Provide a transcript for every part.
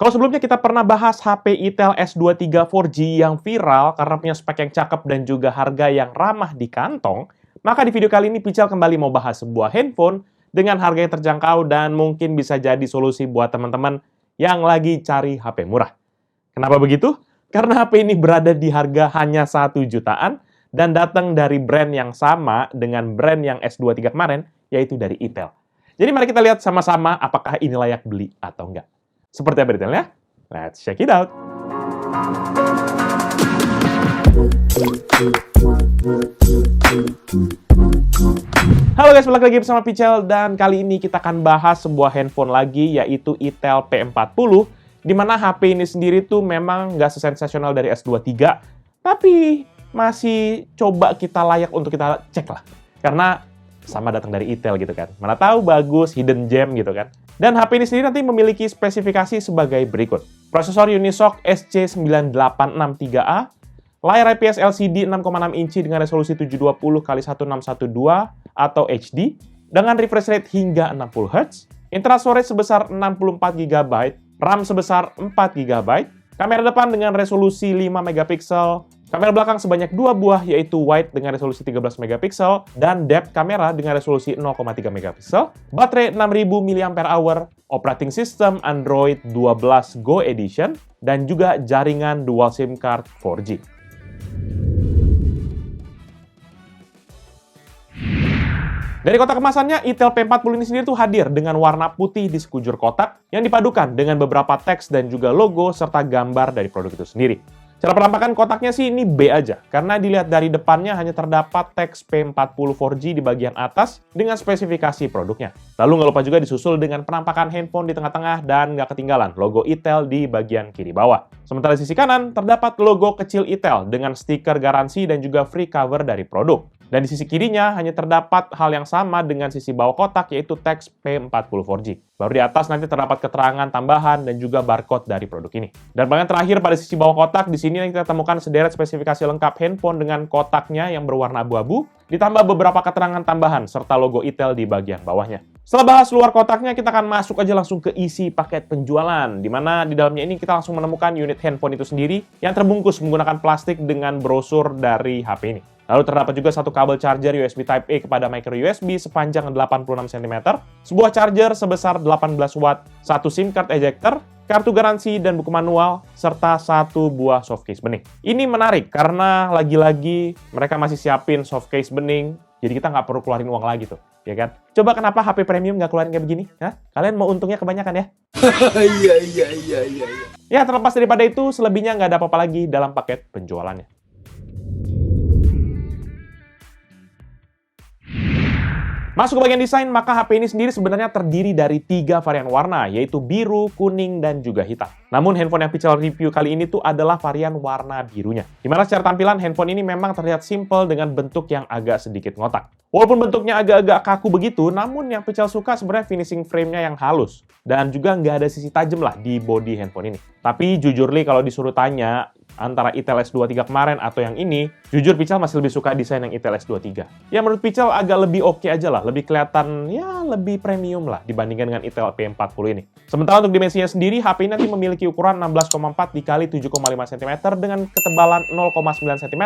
Kalau sebelumnya kita pernah bahas HP Itel S23 4G yang viral karena punya spek yang cakep dan juga harga yang ramah di kantong, maka di video kali ini Pichel kembali mau bahas sebuah handphone dengan harga yang terjangkau dan mungkin bisa jadi solusi buat teman-teman yang lagi cari HP murah. Kenapa begitu? Karena HP ini berada di harga hanya 1 jutaan dan datang dari brand yang sama dengan brand yang S23 kemarin, yaitu dari Itel. Jadi mari kita lihat sama-sama apakah ini layak beli atau enggak. Seperti apa detailnya? Let's check it out! Halo guys, balik lagi bersama Pichel dan kali ini kita akan bahas sebuah handphone lagi yaitu Itel P40 di mana HP ini sendiri tuh memang nggak sesensasional dari S23 tapi masih coba kita layak untuk kita cek lah karena sama datang dari Itel gitu kan. Mana tahu bagus, hidden gem gitu kan. Dan HP ini sendiri nanti memiliki spesifikasi sebagai berikut. Prosesor Unisoc SC9863A, layar IPS LCD 6,6 inci dengan resolusi 720x1612 atau HD, dengan refresh rate hingga 60 Hz, internal storage sebesar 64 GB, RAM sebesar 4 GB, kamera depan dengan resolusi 5 MP, kamera belakang sebanyak 2 buah yaitu wide dengan resolusi 13 MP dan depth kamera dengan resolusi 0,3 MP, baterai 6000 mAh, operating system Android 12 Go Edition, dan juga jaringan dual SIM card 4G. Dari kotak kemasannya, Itel P40 ini sendiri tuh hadir dengan warna putih di sekujur kotak yang dipadukan dengan beberapa teks dan juga logo serta gambar dari produk itu sendiri. Cara penampakan kotaknya sih ini B aja, karena dilihat dari depannya hanya terdapat teks P40 4G di bagian atas dengan spesifikasi produknya. Lalu nggak lupa juga disusul dengan penampakan handphone di tengah-tengah dan nggak ketinggalan logo Itel di bagian kiri bawah. Sementara di sisi kanan terdapat logo kecil Itel dengan stiker garansi dan juga free cover dari produk. Dan di sisi kirinya hanya terdapat hal yang sama dengan sisi bawah kotak yaitu teks P40 4G. Baru di atas nanti terdapat keterangan tambahan dan juga barcode dari produk ini. Dan bagian terakhir pada sisi bawah kotak, di sini kita temukan sederet spesifikasi lengkap handphone dengan kotaknya yang berwarna abu-abu, ditambah beberapa keterangan tambahan serta logo Itel di bagian bawahnya. Setelah bahas luar kotaknya, kita akan masuk aja langsung ke isi paket penjualan, di mana di dalamnya ini kita langsung menemukan unit handphone itu sendiri yang terbungkus menggunakan plastik dengan brosur dari HP ini. Lalu terdapat juga satu kabel charger USB Type-A kepada micro USB sepanjang 86 cm, sebuah charger sebesar 18 watt, satu SIM card ejector, kartu garansi dan buku manual, serta satu buah softcase bening. Ini menarik karena lagi-lagi mereka masih siapin softcase bening, jadi kita nggak perlu keluarin uang lagi tuh, ya kan? Coba kenapa HP premium nggak keluarin kayak begini? Hah? Kalian mau untungnya kebanyakan ya? Iya. Ya, terlepas daripada itu, selebihnya nggak ada apa-apa lagi dalam paket penjualannya. Masuk ke bagian desain, maka HP ini sendiri sebenarnya terdiri dari 3 varian warna, yaitu biru, kuning, dan juga hitam. Namun handphone yang Pichel review kali ini tuh adalah varian warna birunya. Dimana secara tampilan handphone ini memang terlihat simple dengan bentuk yang agak sedikit ngotak. Walaupun bentuknya agak-agak kaku begitu, namun yang Pichel suka sebenarnya finishing frame-nya yang halus. Dan juga nggak ada sisi tajam lah di body handphone ini. Tapi jujur li kalau disuruh tanya, antara Itel S23 kemarin atau yang ini, jujur Pichel masih lebih suka desain yang Itel S23. Ya menurut Pichel agak lebih oke aja lah, lebih kelihatan ya lebih premium lah dibandingkan dengan Itel P40 ini. Sementara untuk dimensinya sendiri, HP ini nanti memiliki ukuran 16,4 x 7,5 cm dengan ketebalan 0,9 cm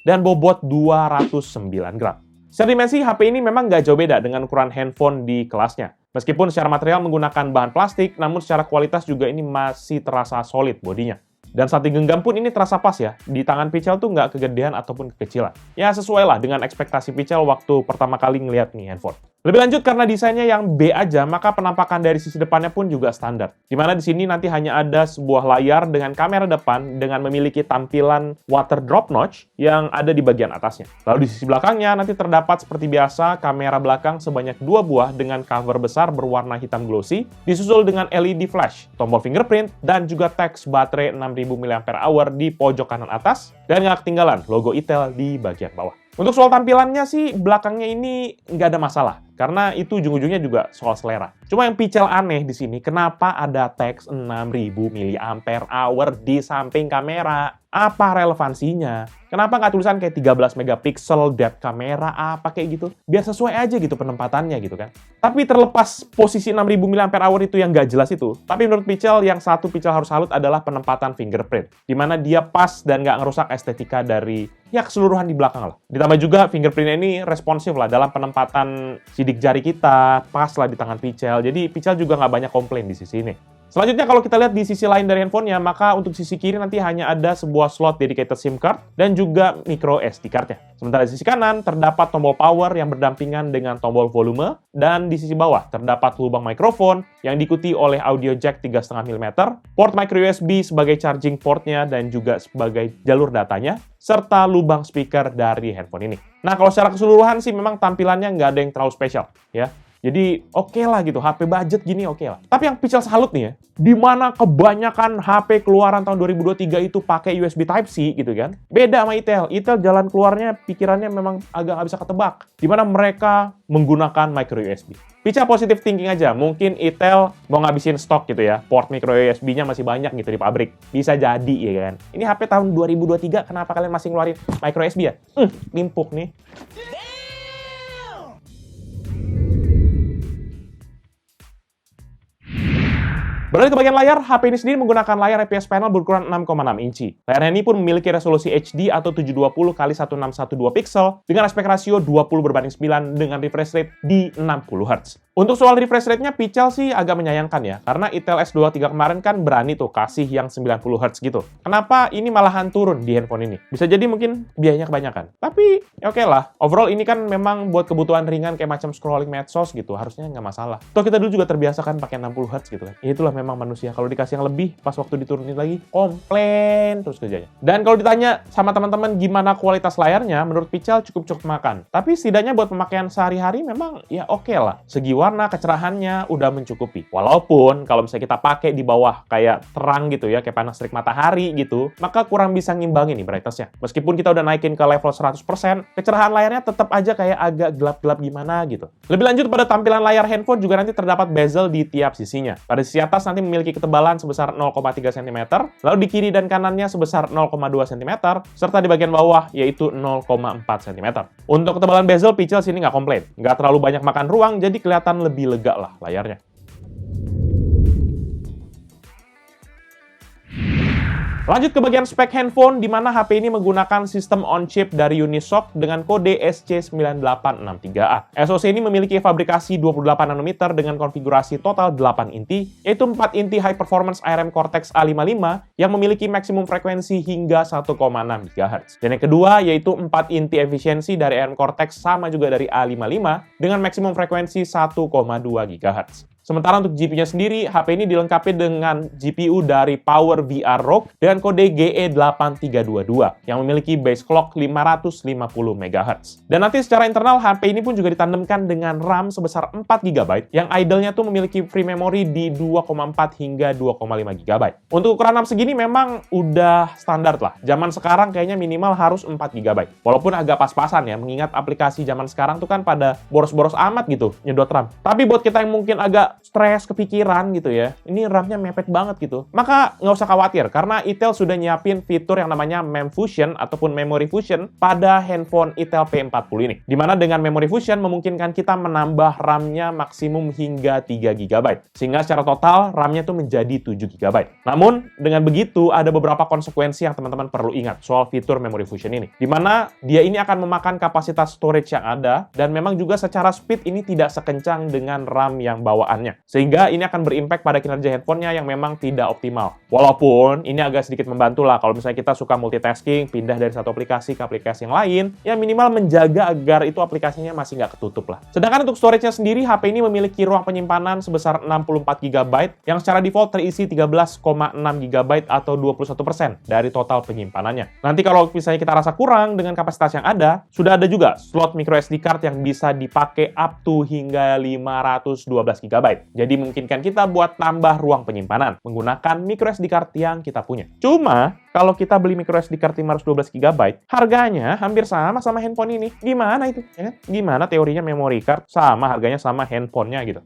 dan bobot 209 gram. Secara dimensi, HP ini memang nggak jauh beda dengan ukuran handphone di kelasnya. Meskipun secara material menggunakan bahan plastik, namun secara kualitas juga ini masih terasa solid bodinya. Dan saat digenggam pun ini terasa pas ya, di tangan Pichel tuh nggak kegedean ataupun kekecilan. Ya sesuai lah dengan ekspektasi Pichel waktu pertama kali ngeliat nih handphone. Lebih lanjut karena desainnya yang B aja, maka penampakan dari sisi depannya pun juga standar. Dimana di sini nanti hanya ada sebuah layar dengan kamera depan dengan memiliki tampilan water drop notch yang ada di bagian atasnya. Lalu di sisi belakangnya nanti terdapat seperti biasa kamera belakang sebanyak 2 buah dengan cover besar berwarna hitam glossy, disusul dengan LED flash, tombol fingerprint, dan juga teks baterai 6000 mAh di pojok kanan atas, dan nggak ketinggalan logo Itel di bagian bawah. Untuk soal tampilannya sih, belakangnya ini nggak ada masalah. karena itu ujung-ujungnya juga soal selera. Cuma yang Pichel aneh di sini, kenapa ada teks 6000 mAh di samping kamera? Apa relevansinya? Kenapa nggak tulisan kayak 13 megapiksel depth kamera apa kayak gitu? Biar sesuai aja gitu penempatannya gitu kan. Tapi terlepas posisi 6000 mAh itu yang nggak jelas itu, tapi menurut Pichel yang satu Pichel harus salut adalah penempatan fingerprint, di mana dia pas dan nggak ngerusak estetika dari ya keseluruhan di belakang lah. Ditambah juga fingerprint ini responsif lah dalam penempatan sidik jari kita, pas lah di tangan Pichel. Jadi Pichel juga nggak banyak komplain di sisi ini. Selanjutnya kalau kita lihat di sisi lain dari handphonenya, maka untuk sisi kiri nanti hanya ada sebuah slot dedicated SIM card dan juga micro SD card-nya. Sementara di sisi kanan terdapat tombol power yang berdampingan dengan tombol volume, dan di sisi bawah terdapat lubang mikrofon yang diikuti oleh audio jack 3,5 mm, port micro USB sebagai charging portnya dan juga sebagai jalur datanya, serta lubang speaker dari handphone ini. Nah, kalau secara keseluruhan sih memang tampilannya nggak ada yang terlalu spesial, ya. Jadi oke lah gitu, HP budget gini oke lah. Tapi yang Pichel salut nih ya, di mana kebanyakan HP keluaran tahun 2023 itu pakai USB Type-C gitu kan. Beda sama Itel. Itel jalan keluarnya pikirannya memang agak nggak bisa ketebak. Di mana mereka menggunakan micro USB. Pichel positive thinking aja, mungkin Itel mau ngabisin stok gitu ya. Port micro USB-nya masih banyak gitu di pabrik. Bisa jadi ya kan. Ini HP tahun 2023, kenapa kalian masih ngeluarin micro USB ya? Limpuk nih. Beralih ke bagian layar, HP ini sendiri menggunakan layar IPS panel berukuran 6,6 inci. Layarnya ini pun memiliki resolusi HD atau 720 x 1612 pixel dengan aspek rasio 20:9 dengan refresh rate di 60 Hz. Untuk soal refresh rate-nya, Pichel sih agak menyayangkan ya, karena Itel S23 kemarin kan berani tuh kasih yang 90 Hz gitu. Kenapa ini malahan turun di handphone ini? Bisa jadi mungkin biayanya kebanyakan. Tapi ya oke lah, overall ini kan memang buat kebutuhan ringan kayak macam scrolling medsos gitu, harusnya nggak masalah. Toh kita dulu juga terbiasa kan pakai 60 Hz gitu kan. Ya itulah memang manusia, kalau dikasih yang lebih, pas waktu diturunin lagi, komplain terus kerjanya. Dan kalau ditanya sama teman-teman gimana kualitas layarnya, menurut Pichel cukup makan. Tapi setidaknya buat pemakaian sehari-hari memang ya oke lah. Segi warna, kecerahannya udah mencukupi. Walaupun kalau misalnya kita pakai di bawah kayak terang gitu ya, kayak panas terik matahari gitu, maka kurang bisa ngimbangin nih brightness-nya. Meskipun kita udah naikin ke level 100%, kecerahan layarnya tetap aja kayak agak gelap-gelap gimana gitu. Lebih lanjut pada tampilan layar handphone juga nanti terdapat bezel di tiap sisinya. Pada sisi atas nanti memiliki ketebalan sebesar 0,3 cm, lalu di kiri dan kanannya sebesar 0,2 cm, serta di bagian bawah yaitu 0,4 cm. Untuk ketebalan bezel, Pichel sini nggak komplain. Nggak terlalu banyak makan ruang, jadi kelihatan lebih lega lah layarnya. Lanjut ke bagian spek handphone, di mana HP ini menggunakan sistem on-chip dari Unisoc dengan kode SC9863A. SoC ini memiliki fabrikasi 28 nanometer dengan konfigurasi total 8 inti, yaitu 4 inti high performance ARM Cortex A55 yang memiliki maksimum frekuensi hingga 1,6 GHz. Dan yang kedua yaitu 4 inti efisiensi dari ARM Cortex sama juga dari A55 dengan maksimum frekuensi 1,2 GHz. Sementara untuk GPU-nya sendiri, HP ini dilengkapi dengan GPU dari Power VR ROG dengan kode GE8322 yang memiliki base clock 550 MHz. Dan nanti secara internal, HP ini pun juga ditandemkan dengan RAM sebesar 4 GB yang idle-nya tuh memiliki free memory di 2,4 hingga 2,5 GB. Untuk ukuran RAM segini memang udah standar lah. Zaman sekarang kayaknya minimal harus 4 GB. Walaupun agak pas-pasan ya, mengingat aplikasi zaman sekarang tuh kan pada boros-boros amat gitu nyedot RAM. Tapi buat kita yang mungkin agak stres, kepikiran gitu ya, ini RAM-nya mepet banget gitu, maka nggak usah khawatir, karena Itel sudah nyiapin fitur yang namanya Mem Fusion ataupun Memory Fusion pada handphone Itel P40 ini. Dimana dengan Memory Fusion memungkinkan kita menambah RAM-nya maksimum hingga 3 GB, sehingga secara total RAM-nya tuh menjadi 7 GB. Namun, dengan begitu, ada beberapa konsekuensi yang teman-teman perlu ingat soal fitur Memory Fusion ini. Dimana dia ini akan memakan kapasitas storage yang ada, dan memang juga secara speed ini tidak sekencang dengan RAM yang bawaan. Sehingga ini akan berimpact pada kinerja handphonenya yang memang tidak optimal. Walaupun ini agak sedikit membantu lah kalau misalnya kita suka multitasking, pindah dari satu aplikasi ke aplikasi yang lain, ya minimal menjaga agar itu aplikasinya masih nggak ketutup lah. Sedangkan untuk storage-nya sendiri, HP ini memiliki ruang penyimpanan sebesar 64 GB yang secara default terisi 13,6 GB atau 21% dari total penyimpanannya. Nanti kalau misalnya kita rasa kurang dengan kapasitas yang ada, sudah ada juga slot microSD card yang bisa dipakai up to hingga 512 GB. Jadi memungkinkan kita buat tambah ruang penyimpanan menggunakan microSD card yang kita punya. Cuma, kalau kita beli microSD card 512 GB, harganya hampir sama handphone ini. Gimana itu? Ya kan? Gimana teorinya memory card sama harganya sama handphonenya gitu?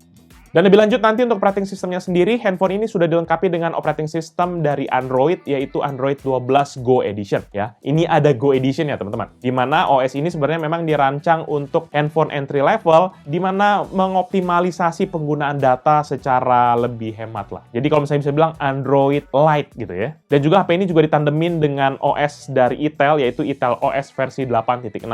Dan lebih lanjut nanti untuk operating sistemnya sendiri, handphone ini sudah dilengkapi dengan operating system dari Android, yaitu Android 12 Go Edition. Ya, ini ada Go Edition ya teman-teman. Di mana OS ini sebenarnya memang dirancang untuk handphone entry level, di mana mengoptimalisasi penggunaan data secara lebih hemat lah. Jadi kalau misalnya bisa bilang Android Lite gitu ya. Dan juga HP ini juga ditandemin dengan OS dari Intel, yaitu Intel OS versi 8.6.0.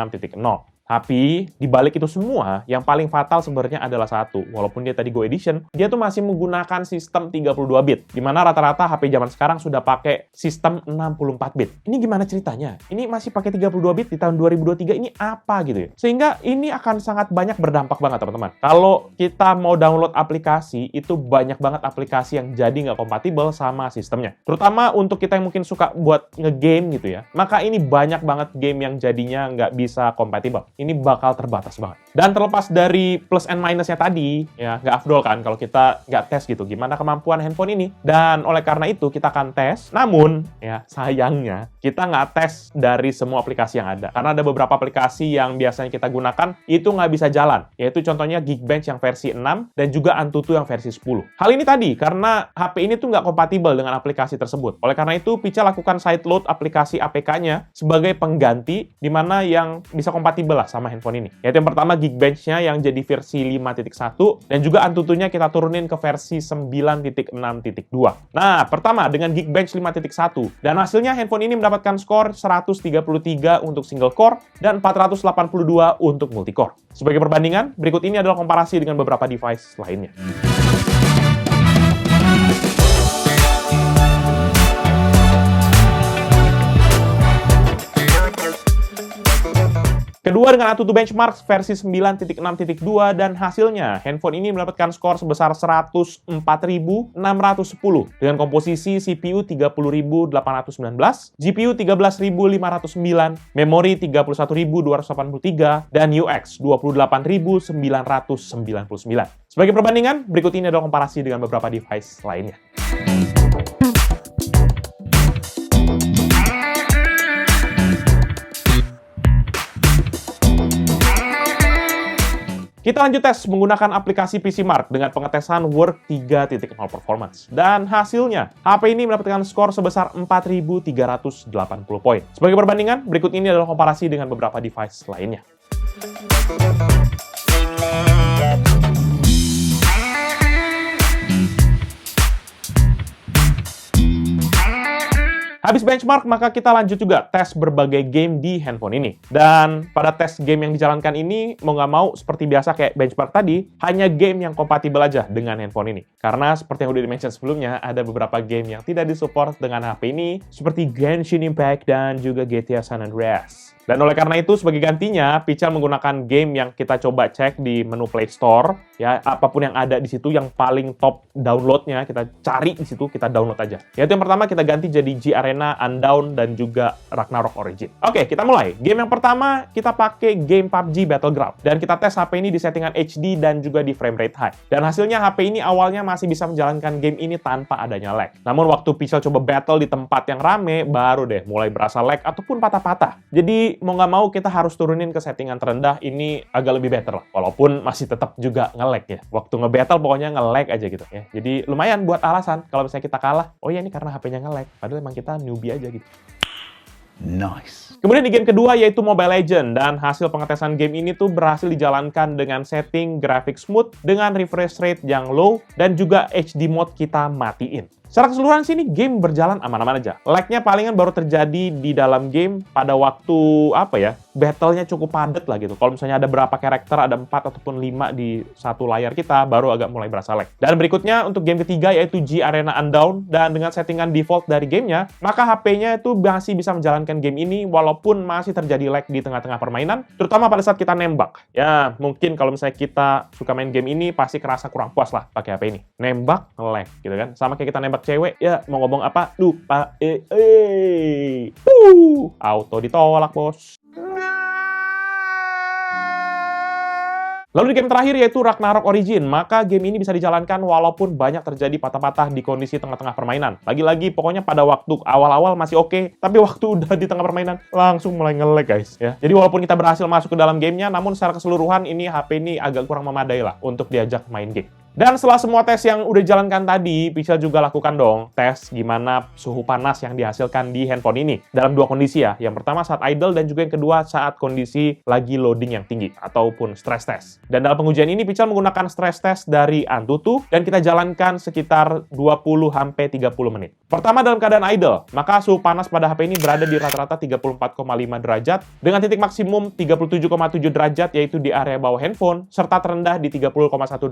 Tapi, di balik itu semua, yang paling fatal sebenarnya adalah satu. Walaupun dia tadi Go Edition, dia tuh masih menggunakan sistem 32-bit. Di mana rata-rata HP zaman sekarang sudah pakai sistem 64-bit. Ini gimana ceritanya? Ini masih pakai 32-bit di tahun 2023, ini apa gitu ya? Sehingga ini akan sangat banyak berdampak banget, teman-teman. Kalau kita mau download aplikasi, itu banyak banget aplikasi yang jadi nggak kompatibel sama sistemnya. Terutama untuk kita yang mungkin suka buat nge-game gitu ya. Maka ini banyak banget game yang jadinya nggak bisa kompatibel. Ini bakal terbatas banget. Dan terlepas dari plus and minusnya tadi, ya nggak afdol kan kalau kita nggak tes gitu, gimana kemampuan handphone ini. Dan oleh karena itu kita akan tes, namun ya sayangnya kita nggak tes dari semua aplikasi yang ada. Karena ada beberapa aplikasi yang biasanya kita gunakan, itu nggak bisa jalan. Yaitu contohnya Geekbench yang versi 6, dan juga Antutu yang versi 10. Hal ini tadi, karena HP ini tuh nggak kompatibel dengan aplikasi tersebut. Oleh karena itu, Picha lakukan sideload aplikasi APK-nya sebagai pengganti, di mana yang bisa kompatibel sama handphone ini. Yaitu yang pertama Geekbench-nya yang jadi versi 5.1 dan juga Antutunya kita turunin ke versi 9.6.2. Nah, pertama dengan Geekbench 5.1 dan hasilnya handphone ini mendapatkan skor 133 untuk single core dan 482 untuk multicore. Sebagai perbandingan, berikut ini adalah komparasi dengan beberapa device lainnya. Kedua dengan Antutu Benchmark versi 9.6.2 dan hasilnya handphone ini mendapatkan skor sebesar 104.610 dengan komposisi CPU 30.819, GPU 13.509, memori 31.283 dan UX 28.999. Sebagai perbandingan, berikut ini adalah komparasi dengan beberapa device lainnya. Kita lanjut tes menggunakan aplikasi PCMark dengan pengetesan Work 3.0 Performance. Dan hasilnya, HP ini mendapatkan skor sebesar 4.380 poin. Sebagai perbandingan, berikut ini adalah komparasi dengan beberapa device lainnya. Habis benchmark, maka kita lanjut juga tes berbagai game di handphone ini. Dan pada tes game yang dijalankan ini, mau nggak mau, seperti biasa kayak benchmark tadi, hanya game yang kompatibel aja dengan handphone ini. Karena seperti yang udah di-mention sebelumnya, ada beberapa game yang tidak disupport dengan HP ini, seperti Genshin Impact dan juga GTA San Andreas. Dan oleh karena itu, sebagai gantinya, Picha menggunakan game yang kita coba cek di menu Play Store, ya, apapun yang ada di situ, yang paling top downloadnya, kita cari di situ, kita download aja. Yaitu yang pertama kita ganti jadi G Arena, Undawn, dan juga Ragnarok Origin. Oke, kita mulai. Game yang pertama, kita pakai game PUBG Battleground. Dan kita tes HP ini di settingan HD dan juga di frame rate high. Dan hasilnya HP ini awalnya masih bisa menjalankan game ini tanpa adanya lag. Namun waktu Picha coba battle di tempat yang rame, baru deh mulai berasa lag ataupun patah-patah. Jadi mau nggak mau kita harus turunin ke settingan terendah, ini agak lebih better lah. Walaupun masih tetap juga nge-lag ya. Waktu nge-battle pokoknya nge-lag aja gitu ya. Jadi lumayan buat alasan kalau misalnya kita kalah, oh ya ini karena HP-nya nge-lag. Padahal emang kita newbie aja gitu. Nice. Kemudian di game kedua yaitu Mobile Legends, dan hasil pengetesan game ini tuh berhasil dijalankan dengan setting grafik smooth dengan refresh rate yang low dan juga HD mode kita matiin. Secara keseluruhan sih ini game berjalan aman-aman aja. Lag-nya palingan baru terjadi di dalam game pada waktu battle-nya cukup padat lah gitu. Kalau misalnya ada berapa karakter, ada 4 ataupun 5 di satu layar kita, baru agak mulai berasa lag. Dan berikutnya untuk game ketiga yaitu G Arena Undawn, dan dengan settingan default dari gamenya, maka HP-nya itu masih bisa menjalankan game ini walaupun masih terjadi lag di tengah-tengah permainan, terutama pada saat kita nembak. Ya, mungkin kalau misalnya kita suka main game ini pasti kerasa kurang puas lah pakai HP ini. Nembak, lag gitu kan. Sama kayak kita nembak cewek, ya mau ngomong apa, lupa, auto ditolak bos. Lalu di game terakhir yaitu Ragnarok Origin, maka game ini bisa dijalankan walaupun banyak terjadi patah-patah di kondisi tengah-tengah permainan. Lagi-lagi pokoknya pada waktu awal-awal masih oke, tapi waktu udah di tengah permainan langsung mulai nge-lag guys ya. Jadi walaupun kita berhasil masuk ke dalam gamenya, namun secara keseluruhan ini HP ini agak kurang memadai lah untuk diajak main game. Dan setelah semua tes yang udah dijalankan tadi, Pichel juga lakukan dong tes gimana suhu panas yang dihasilkan di handphone ini. Dalam dua kondisi ya. Yang pertama saat idle dan juga yang kedua saat kondisi lagi loading yang tinggi ataupun stress test. Dan dalam pengujian ini Pichel menggunakan stress test dari Antutu dan kita jalankan sekitar 20-30 menit. Pertama dalam keadaan idle, maka suhu panas pada HP ini berada di rata-rata 34,5 derajat dengan titik maksimum 37,7 derajat yaitu di area bawah handphone serta terendah di 30,1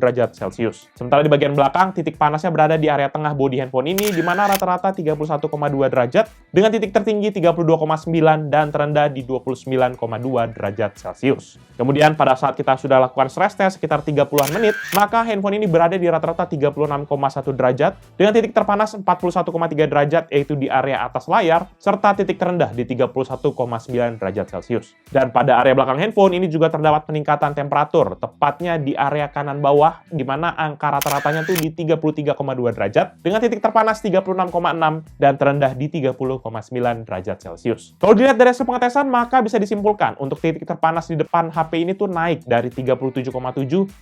derajat Celcius. Sementara di bagian belakang, titik panasnya berada di area tengah bodi handphone ini, di mana rata-rata 31,2 derajat, dengan titik tertinggi 32,9 dan terendah di 29,2 derajat Celcius. Kemudian pada saat kita sudah lakukan stress test sekitar 30-an menit, maka handphone ini berada di rata-rata 36,1 derajat, dengan titik terpanas 41,3 derajat, yaitu di area atas layar, serta titik terendah di 31,9 derajat Celcius. Dan pada area belakang handphone ini juga terdapat peningkatan temperatur, tepatnya di area kanan bawah, di mana angka rata-ratanya tuh di 33,2 derajat, dengan titik terpanas 36,6 dan terendah di 30,9 derajat Celcius. Kalau dilihat dari hasil pengetesan, maka bisa disimpulkan untuk titik terpanas di depan HP ini tuh naik dari 37,7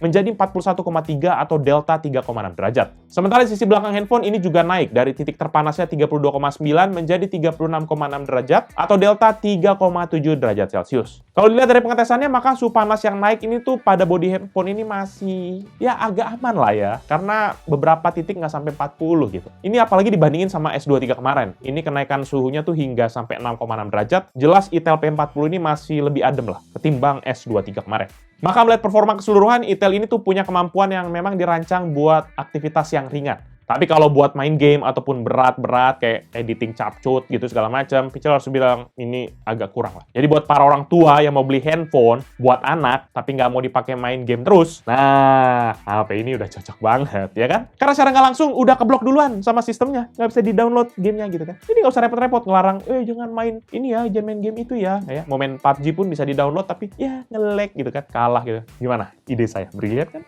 menjadi 41,3 atau delta 3,6 derajat. Sementara di sisi belakang handphone ini juga naik dari titik terpanasnya 32,9 menjadi 36,6 derajat atau delta 3,7 derajat Celcius. Kalau dilihat dari pengetesannya, maka suhu panas yang naik ini tuh pada bodi handphone ini masih ya agak aman lah ya, karena beberapa titik nggak sampai 40 gitu. Ini apalagi dibandingin sama S23 kemarin. Ini kenaikan suhunya tuh hingga sampai 6,6 derajat. Jelas Itel P40 ini masih lebih adem lah ketimbang S23 kemarin. Maka melihat performa keseluruhan, Itel ini tuh punya kemampuan yang memang dirancang buat aktivitas yang ringan. Tapi kalau buat main game ataupun berat-berat kayak editing capcut gitu segala macam, Pichel harus bilang ini agak kurang lah. Jadi buat para orang tua yang mau beli handphone buat anak tapi nggak mau dipakai main game terus, nah HP ini udah cocok banget ya kan? Karena secara nggak langsung udah keblok duluan sama sistemnya, nggak bisa di-download gamenya gitu kan. Jadi nggak usah repot-repot ngelarang, jangan main ini ya, jangan main game itu ya. Ya, mau main PUBG pun bisa di-download tapi ya nge-lag gitu kan, kalah gitu. Gimana? Ide saya brilian kan?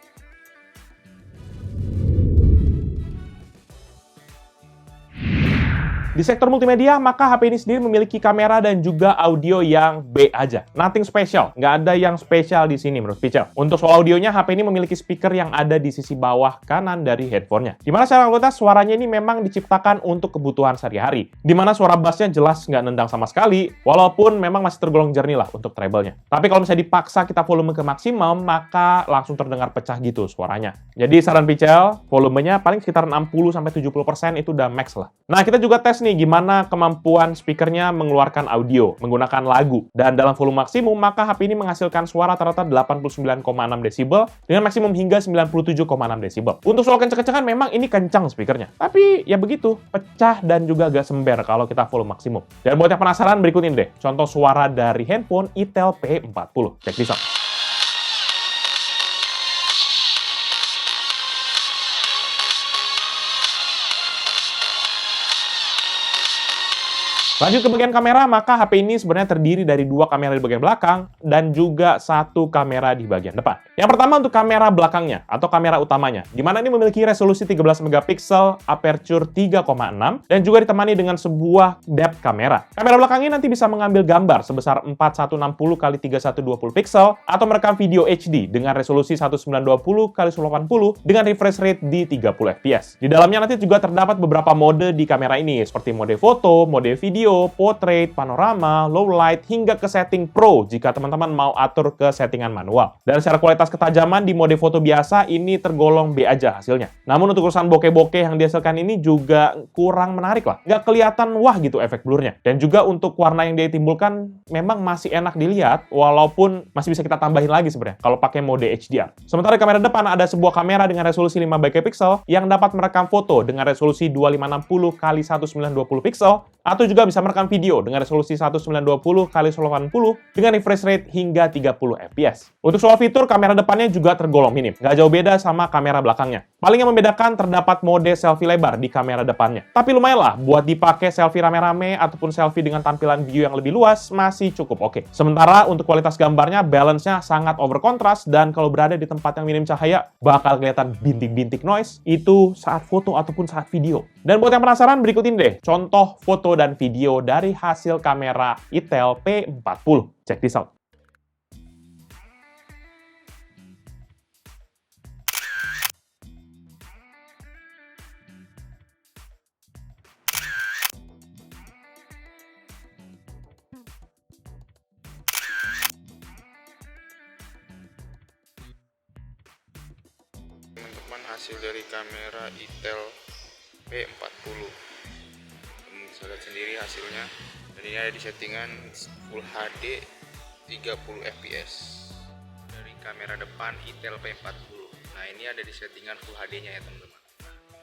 Di sektor multimedia, maka HP ini sendiri memiliki kamera dan juga audio yang B aja. Nothing special. Nggak ada yang spesial di sini menurut Pichel. Untuk soal audionya, HP ini memiliki speaker yang ada di sisi bawah kanan dari headphone-nya. Dimana secara kualitas suaranya ini memang diciptakan untuk kebutuhan sehari-hari. Dimana suara bass-nya jelas nggak nendang sama sekali, walaupun memang masih tergolong jernih lah untuk treble-nya. Tapi kalau misalnya dipaksa kita volume ke maksimum, maka langsung terdengar pecah gitu suaranya. Jadi saran Pichel, volumenya paling sekitar 60-70% itu udah max lah. Nah, kita juga tes nih gimana kemampuan speakernya mengeluarkan audio menggunakan lagu. Dan dalam volume maksimum, maka HP ini menghasilkan suara rata-rata 89,6 desibel dengan maksimum hingga 97,6 desibel. Untuk soal kenceng-kencengan memang ini kencang speakernya. Tapi ya begitu, pecah dan juga agak sember kalau kita volume maksimum. Dan buat yang penasaran, berikut ini deh contoh suara dari handphone Itel P40. Check this out. Lanjut ke bagian kamera, maka HP ini sebenarnya terdiri dari dua kamera di bagian belakang dan juga satu kamera di bagian depan. Yang pertama untuk kamera belakangnya atau kamera utamanya, di mana ini memiliki resolusi 13 megapiksel, aperture 3,6 dan juga ditemani dengan sebuah depth kamera. Kamera belakangnya nanti bisa mengambil gambar sebesar 4160x3120 piksel atau merekam video HD dengan resolusi 1920x1080 dengan refresh rate di 30 fps. Di dalamnya nanti juga terdapat beberapa mode di kamera ini seperti mode foto, mode video, portrait, panorama, low light, hingga ke setting pro jika teman-teman mau atur ke settingan manual. Dan secara kualitas ketajaman di mode foto biasa ini tergolong B aja hasilnya. Namun untuk urusan bokeh-bokeh yang dihasilkan ini juga kurang menarik lah. Nggak kelihatan wah gitu efek blurnya. Dan juga untuk warna yang dia timbulkan memang masih enak dilihat walaupun masih bisa kita tambahin lagi sebenarnya kalau pakai mode HDR. Sementara di kamera depan ada sebuah kamera dengan resolusi 5 megapiksel yang dapat merekam foto dengan resolusi 2560x1920 piksel atau juga bisa merekam video dengan resolusi 1920x1080 dengan refresh rate hingga 30 fps. Untuk soal fitur, kamera depannya juga tergolong minim, nggak jauh beda sama kamera belakangnya. Paling yang membedakan terdapat mode selfie lebar di kamera depannya. Tapi lumayan lah, buat dipakai selfie rame-rame ataupun selfie dengan tampilan video yang lebih luas, masih cukup oke. Sementara untuk kualitas gambarnya, balance-nya sangat over kontras, dan kalau berada di tempat yang minim cahaya, bakal kelihatan bintik-bintik noise, itu saat foto ataupun saat video. Dan buat yang penasaran, berikut ini deh, contoh foto dan video dari hasil kamera Itel P40. Check this out. Teman-teman, hasil dari kamera Itel P40, kamu bisa lihat sendiri hasilnya, dan ini ada di settingan Full HD 30 fps dari kamera depan Itel P40. Nah, ini ada di settingan Full HD nya ya teman-teman.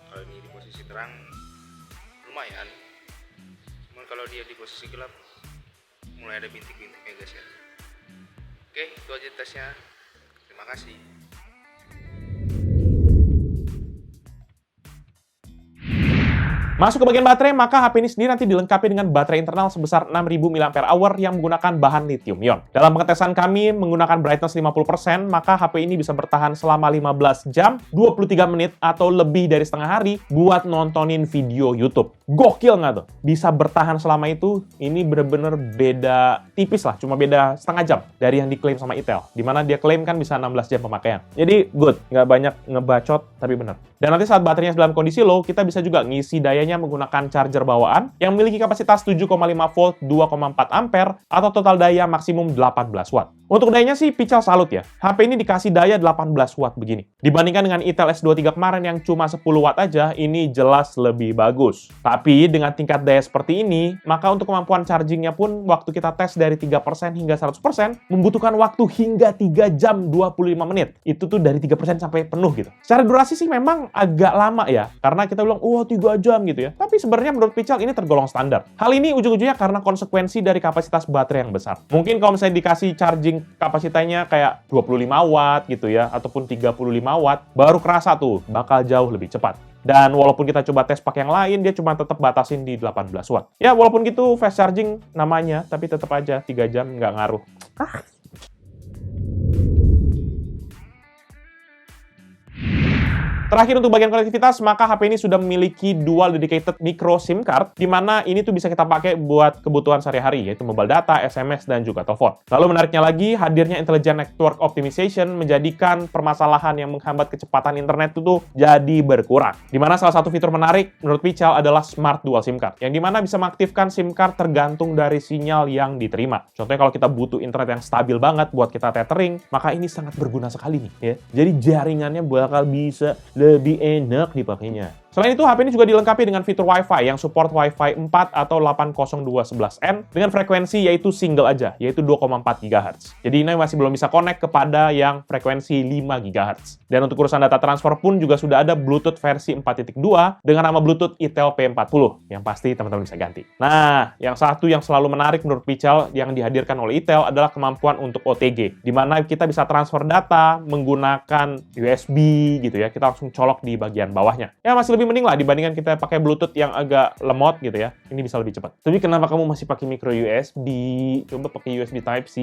Kalau ini di posisi terang lumayan, cuman kalau dia di posisi gelap mulai ada bintik-bintiknya guys ya. Oke, itu aja tesnya, terima kasih. Masuk ke bagian baterai, maka HP ini sendiri nanti dilengkapi dengan baterai internal sebesar 6000 mAh yang menggunakan bahan lithium-ion. Dalam pengetesan kami menggunakan brightness 50%, maka HP ini bisa bertahan selama 15 jam, 23 menit, atau lebih dari setengah hari buat nontonin video YouTube. Gokil nggak tuh? Bisa bertahan selama itu, ini bener-bener beda tipis lah, cuma beda setengah jam dari yang diklaim sama Itel. Dimana dia klaim kan bisa 16 jam pemakaian. Jadi good, nggak banyak ngebacot, tapi bener. Dan nanti saat baterainya dalam kondisi low, kita bisa juga ngisi dayanya menggunakan charger bawaan yang memiliki kapasitas 7,5 volt 2,4 ampere atau total daya maksimum 18 watt. Untuk dayanya sih Pical salut ya. HP ini dikasih daya 18 watt begini. Dibandingkan dengan Itel S23 kemarin yang cuma 10 watt aja, ini jelas lebih bagus. Tapi dengan tingkat daya seperti ini, maka untuk kemampuan chargingnya pun waktu kita tes dari 3% hingga 100% membutuhkan waktu hingga 3 jam 25 menit. Itu tuh dari 3% sampai penuh gitu. Secara durasi sih memang agak lama ya, karena kita bilang, 3 jam gitu ya. Tapi sebenarnya menurut Pical ini tergolong standar. Hal ini ujung-ujungnya karena konsekuensi dari kapasitas baterai yang besar. Mungkin kalau misalnya dikasih charging kapasitasnya kayak 25 watt gitu ya, ataupun 35 watt, baru kerasa tuh, bakal jauh lebih cepat. Dan walaupun kita coba tes pakai yang lain, dia cuma tetap batasin di 18 watt. Ya, walaupun gitu fast charging namanya, tapi tetap aja 3 jam nggak ngaruh. Terakhir untuk bagian konektivitas, maka HP ini sudah memiliki dual dedicated micro SIM card, di mana ini tuh bisa kita pakai buat kebutuhan sehari-hari, yaitu mobile data, SMS, dan juga telepon. Lalu menariknya lagi, hadirnya Intelligent Network Optimization menjadikan permasalahan yang menghambat kecepatan internet itu tuh jadi berkurang. Di mana salah satu fitur menarik menurut Pical adalah Smart Dual SIM Card, yang dimana bisa mengaktifkan SIM card tergantung dari sinyal yang diterima. Contohnya kalau kita butuh internet yang stabil banget buat kita tethering, maka ini sangat berguna sekali nih ya. Jadi jaringannya bakal bisa lebih enak dipakainya. Selain itu, HP ini juga dilengkapi dengan fitur Wi-Fi yang support Wi-Fi 4 atau 802.11n dengan frekuensi yaitu single aja, yaitu 2,4 GHz. Jadi ini masih belum bisa connect kepada yang frekuensi 5 GHz. Dan untuk urusan data transfer pun juga sudah ada Bluetooth versi 4.2 dengan nama Bluetooth Itel P40, yang pasti teman-teman bisa ganti. Nah, yang satu yang selalu menarik menurut Pical yang dihadirkan oleh Itel adalah kemampuan untuk OTG, di mana kita bisa transfer data menggunakan USB gitu ya, kita langsung colok di bagian bawahnya. Ya, masih lebih mending lah dibandingkan kita pakai Bluetooth yang agak lemot gitu ya. Ini bisa lebih cepat. Tapi kenapa kamu masih pakai micro USB? Coba pakai USB Type-C.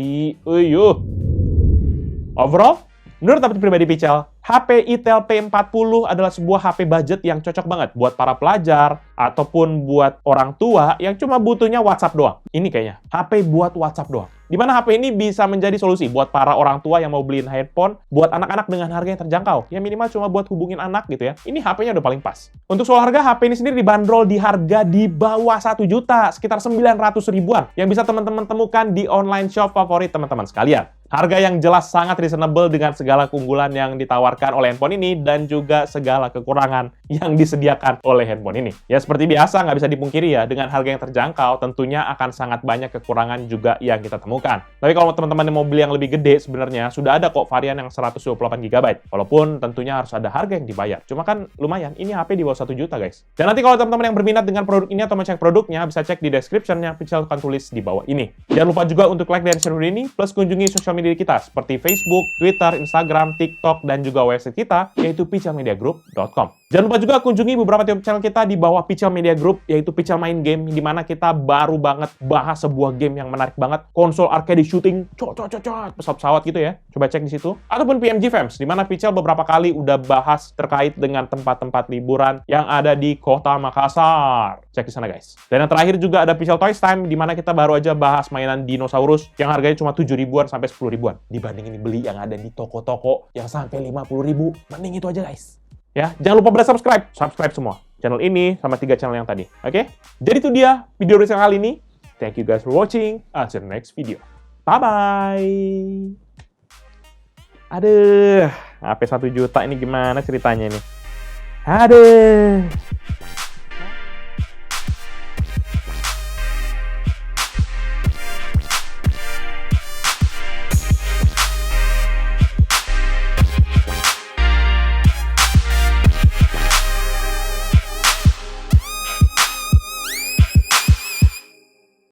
Overall, menurut pendapat pribadi Pical, HP Itel P40 adalah sebuah HP budget yang cocok banget buat para pelajar ataupun buat orang tua yang cuma butuhnya WhatsApp doang. Ini kayaknya HP buat WhatsApp doang. Dimana HP ini bisa menjadi solusi buat para orang tua yang mau beliin handphone buat anak-anak dengan harga yang terjangkau. Ya minimal cuma buat hubungin anak gitu ya. Ini HP-nya udah paling pas. Untuk soal harga, HP ini sendiri dibanderol di harga di bawah 1 juta, sekitar 900 ribuan, yang bisa teman-teman temukan di online shop favorit teman-teman sekalian. Harga yang jelas sangat reasonable dengan segala keunggulan yang ditawarkan oleh handphone ini dan juga segala kekurangan yang disediakan oleh handphone ini. Ya seperti biasa, nggak bisa dipungkiri ya, dengan harga yang terjangkau tentunya akan sangat banyak kekurangan juga yang kita temukan. ditemukan. Tapi kalau teman-teman mau beli yang lebih gede, sebenarnya sudah ada kok varian yang 128 GB. Walaupun tentunya harus ada harga yang dibayar. Cuma kan lumayan, ini HP di bawah 1 juta guys. Dan nanti kalau teman-teman yang berminat dengan produk ini atau mau cek produknya, bisa cek di description-nya, Pichel akan tulis di bawah ini. Jangan lupa juga untuk like dan share video ini, plus kunjungi sosial media kita seperti Facebook, Twitter, Instagram, TikTok, dan juga website kita, yaitu pichelmediagroup.com. Jangan lupa juga kunjungi beberapa YouTube channel kita di bawah Pichel Media Group, yaitu Pichel Main Game, di mana kita baru banget bahas sebuah game yang menarik banget, konsol arcade shooting, pesawat-pesawat gitu ya. Coba cek di situ. Ataupun PMG Fams, di mana Pichel beberapa kali udah bahas terkait dengan tempat-tempat liburan yang ada di Kota Makassar. Cek di sana guys. Dan yang terakhir juga ada Pichel Toys Time, di mana kita baru aja bahas mainan dinosaurus yang harganya cuma 7 ribuan sampai 10 ribuan. Dibanding ini beli yang ada di toko-toko yang sampai 50 ribu, mending itu aja guys. Ya, jangan lupa pada subscribe semua channel ini sama 3 channel yang tadi. Oke? Jadi itu dia video review kali ini. Thank you guys for watching. Until the next video. Bye-bye. Aduh, HP 1 juta ini gimana ceritanya nih? Aduh.